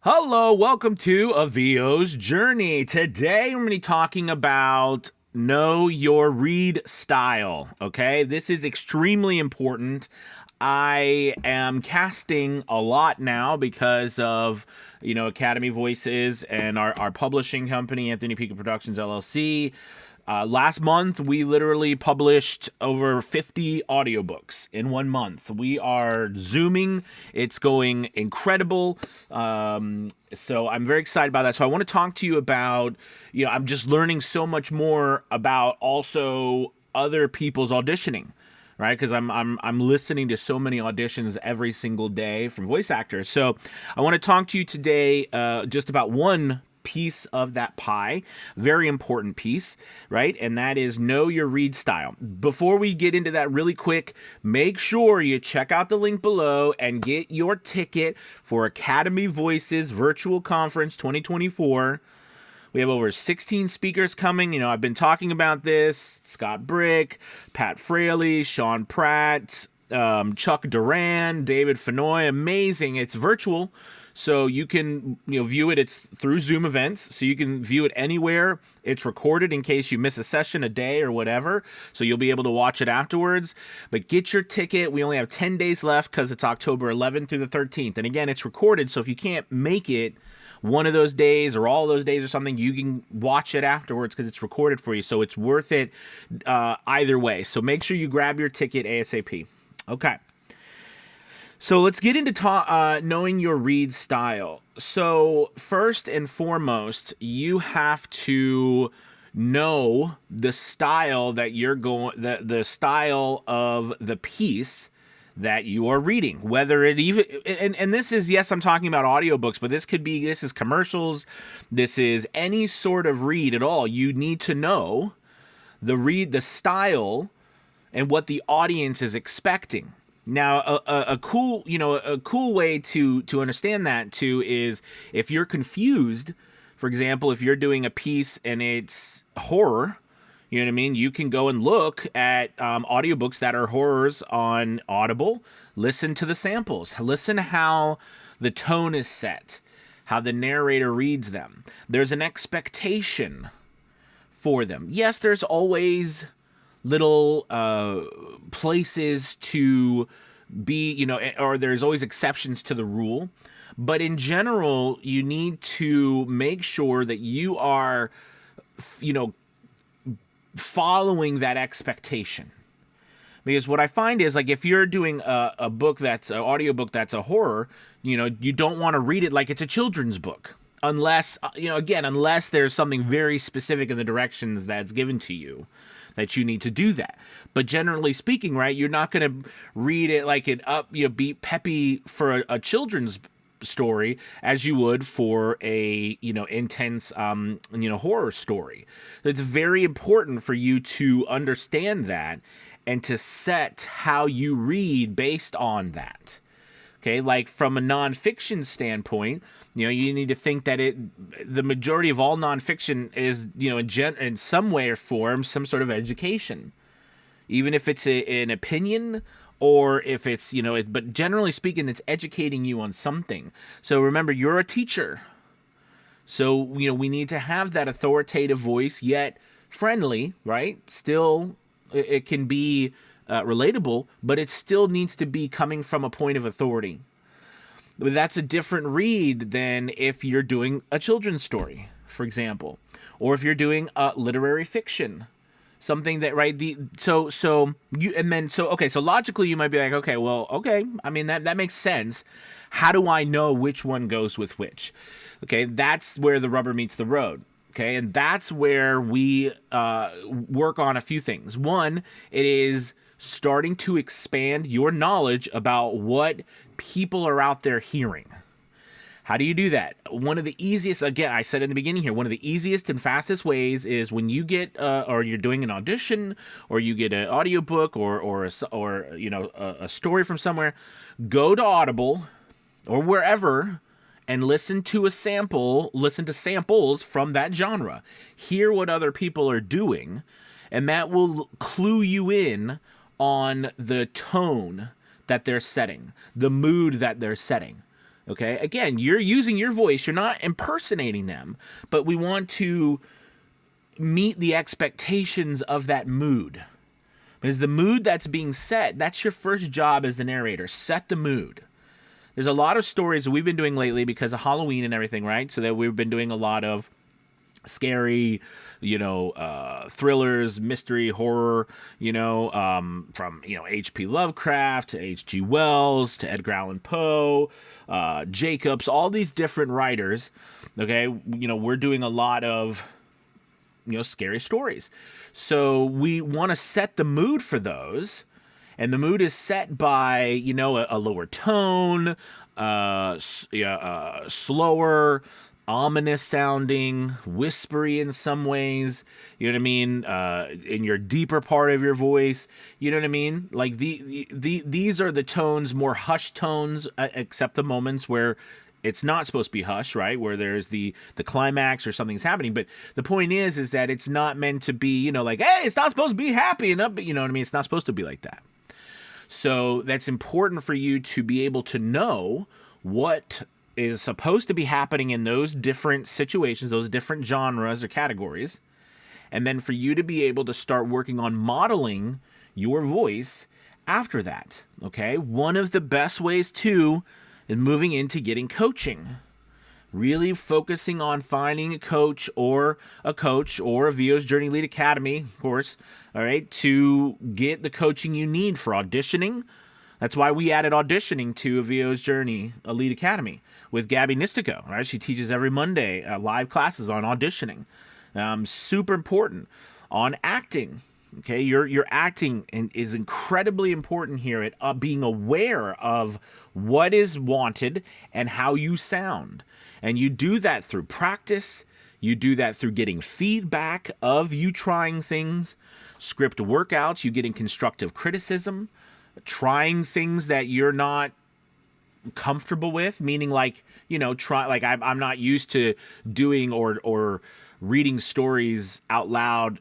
Hello, welcome to A VO's Journey. Today we're going to be talking about know your read style, okay? This is extremely important. I am casting a lot now because of, Academy Voices and our publishing company, Anthony Pica Productions, LLC. Last month, we literally published over 50 audiobooks in 1 month. We are Zooming. It's going incredible. So I'm very excited about that. So I want to talk to you about, I'm just learning so much more about also other people's auditioning. Right, because I'm listening to so many auditions every single day from voice actors. So I want to talk to you today just about one piece of that pie, very important piece, right? And that is know your read style. Before we get into that really quick, make sure you check out the link below and get your ticket for Academy Voices Virtual Conference 2024. We have over 16 speakers coming. I've been talking about this. Scott Brick, Pat Fraley, Sean Pratt, Chuck Duran, David Fenoy. Amazing. It's virtual, so you can view it. It's through Zoom events, so you can view it anywhere. It's recorded in case you miss a session, a day, or whatever, so you'll be able to watch it afterwards. But get your ticket. We only have 10 days left because it's October 11th through the 13th. And again, it's recorded, so if you can't make it one of those days or all those days or something, you can watch it afterwards because it's recorded for you. So it's worth it either way. So make sure you grab your ticket ASAP. Okay. So let's get into knowing your read style. So first and foremost, you have to know the style that you're going, the style of the piece that you are reading, whether it even, and this is, yes, I'm talking about audiobooks, but this is commercials, this is any sort of read at all. You need to know the style and what the audience is expecting. Now, a cool way to understand that too is if you're confused, for example, if you're doing a piece and it's horror, you know what I mean? You can go and look at audiobooks that are horrors on Audible. Listen to the samples. Listen how the tone is set, how the narrator reads them. There's an expectation for them. Yes, there's always little places to be, or there's always exceptions to the rule. But in general, you need to make sure that you are, following that expectation. Because what I find is, like, if you're doing a book that's an audiobook that's a horror, you don't want to read it like it's a children's book. Unless, unless there's something very specific in the directions that's given to you that you need to do that. But generally speaking, right, you're not going to read it like an upbeat, peppy for a children's story as you would for a intense horror story. It's very important for you to understand that and to set how you read based on that. Okay, like from a nonfiction standpoint, you need to think that the majority of all nonfiction is in some way or form some sort of education, even if it's an opinion or if it's, but generally speaking, it's educating you on something. So remember, you're a teacher. So, we need to have that authoritative voice, yet friendly, right? Still, it can be relatable, but it still needs to be coming from a point of authority. But that's a different read than if you're doing a children's story, for example, or if you're doing literary fiction. Something that, right, so logically you might be like, okay, I mean, that makes sense. How do I know which one goes with which? Okay, that's where the rubber meets the road. Okay, and that's where we work on a few things. One, it is starting to expand your knowledge about what people are out there hearing. How do you do that? One of the easiest, again, I said in the beginning here, one of the easiest and fastest ways is when you get, or you're doing an audition, or you get an audiobook, or a story from somewhere, go to Audible or wherever and listen to samples from that genre. Hear what other people are doing, and that will clue you in on the tone that they're setting, the mood that they're setting. Okay, again, you're using your voice, you're not impersonating them, but we want to meet the expectations of that mood. Because the mood that's being set, that's your first job as the narrator. Set the mood. There's a lot of stories that we've been doing lately because of Halloween and everything, right? So that we've been doing a lot of scary, thrillers, mystery, horror, from, H.P. Lovecraft to H.G. Wells to Edgar Allan Poe, Jacobs, all these different writers. Okay. We're doing a lot of, scary stories. So we want to set the mood for those. And the mood is set by, a lower tone, slower, ominous sounding, whispery in some ways, you know what I mean? In your deeper part of your voice, you know what I mean? Like these are the tones, more hushed tones, except the moments where it's not supposed to be hush, right? Where there's the climax or something's happening. But the point is that it's not meant to be, like, hey, it's not supposed to be happy and up, you know what I mean? It's not supposed to be like that. So that's important for you to be able to know what is supposed to be happening in those different situations, those different genres or categories. And then for you to be able to start working on modeling your voice after that. Okay. One of the best ways too is moving into getting coaching. Really focusing on finding a coach or a VO's Journey Lead Academy, of course, all right, to get the coaching you need for auditioning. That's why we added auditioning to a VO's Journey Lead Academy with Gabby Nistico, right? She teaches every Monday live classes on auditioning. Super important. On acting, okay? Your acting is incredibly important here at being aware of what is wanted and how you sound. And you do that through practice. You do that through getting feedback of you trying things, script workouts, you getting constructive criticism, trying things that you're not comfortable with, meaning like, I'm not used to doing or reading stories out loud,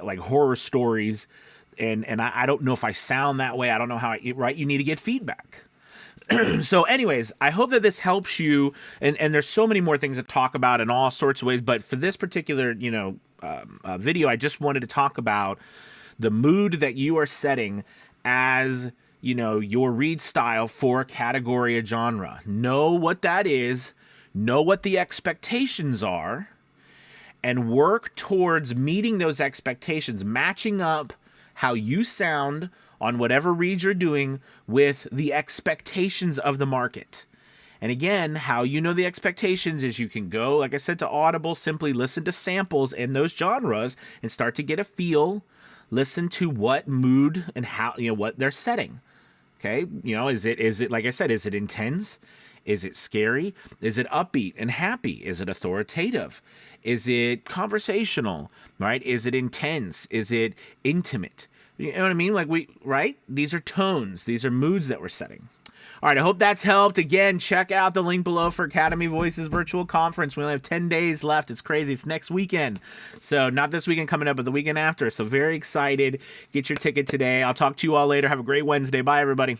like horror stories. And I don't know if I sound that way. I don't know how right? You need to get feedback. So anyways, I hope that this helps you. And there's so many more things to talk about in all sorts of ways. But for this particular, video, I just wanted to talk about the mood that you are setting as, your read style for a category or genre. Know what that is. Know what the expectations are. And work towards meeting those expectations, matching up how you sound on whatever read you're doing with the expectations of the market. And again, how you know the expectations is you can go, like I said, to Audible, simply listen to samples in those genres and start to get a feel, listen to what mood and how, what they're setting. Okay. Is it, like I said, is it intense? Is it scary? Is it upbeat and happy? Is it authoritative? Is it conversational, right? Is it intense? Is it intimate? You know what I mean? Right? These are tones. These are moods that we're setting. All right, I hope that's helped. Again, check out the link below for Academy Voices Virtual Conference. We only have 10 days left. It's crazy. It's next weekend. So not this weekend coming up, but the weekend after. So very excited. Get your ticket today. I'll talk to you all later. Have a great Wednesday. Bye, everybody.